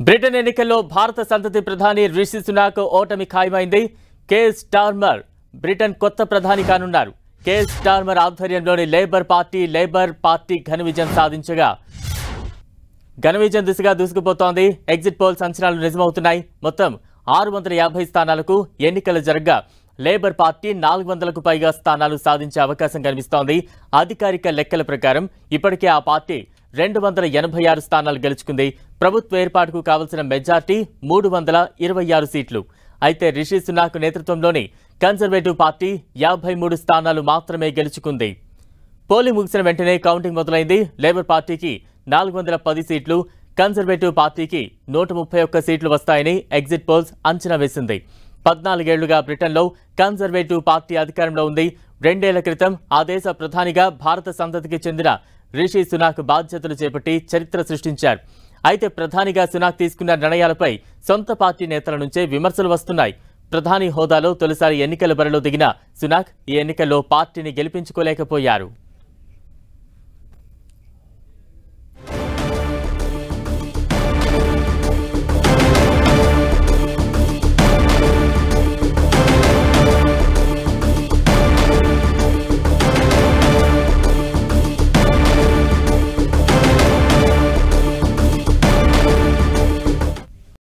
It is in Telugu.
బ్రిటన్ ఎన్నికల్లో భారత సంతతి ప్రధాని రిషి సునాక్ ఓటమి ఖాయమైంది. కేర్ స్టార్మర్ బ్రిటన్ కొత్త ప్రధాని కానున్నారు. కేర్ స్టార్మర్ ఆధ్వర్యంలోని లేబర్ పార్టీ ఘన విజయం సాధించగా ఘన విజయం దిశగా దూసుకుపోతోంది. ఎగ్జిట్ పోల్స్ అంచనాలు నిజమవుతున్నాయి. మొత్తం 650 స్థానాలకు ఎన్నికలు జరగగా లేబర్ పార్టీ 400కు పైగా స్థానాలు సాధించే అవకాశం కనిపిస్తోంది. అధికారిక లెక్కల ప్రకారం ఇప్పటికే ఆ పార్టీ 286 స్థానాలు గెలుచుకుంది. ప్రభుత్వ ఏర్పాటుకు కావలసిన మెజార్టీ 326 సీట్లు. అయితే రిషి సునాక్ నేతృత్వంలోని కన్జర్వేటివ్ పార్టీ 53 స్థానాలు మాత్రమే గెలుచుకుంది. పోలింగ్ ముగిసిన వెంటనే కౌంటింగ్ మొదలైంది. లేబర్ పార్టీకి 410 సీట్లు, కన్జర్వేటివ్ పార్టీకి 131 సీట్లు వస్తాయని ఎగ్జిట్ పోల్స్ అంచనా వేసింది. 14 ఏళ్లుగా బ్రిటన్లో కన్జర్వేటివ్ పార్టీ అధికారంలో ఉంది. 2 ఏళ్ల క్రితం ఆ దేశ ప్రధానిగా భారత సంతతికి చెందిన రిషి సునాక్ బాధ్యతలు చేపట్టి చరిత్ర సృష్టించారు. అయితే ప్రధానిగా సునాక్ తీసుకున్న నిర్ణయాలపై సొంత పార్టీ నేతల నుంచే విమర్శలు వస్తున్నాయి. ప్రధాని హోదాలో తొలిసారి ఎన్నికల బరిలో దిగిన సునాక్ ఈ ఎన్నికల్లో పార్టీని గెలిపించుకోలేకపోయారు.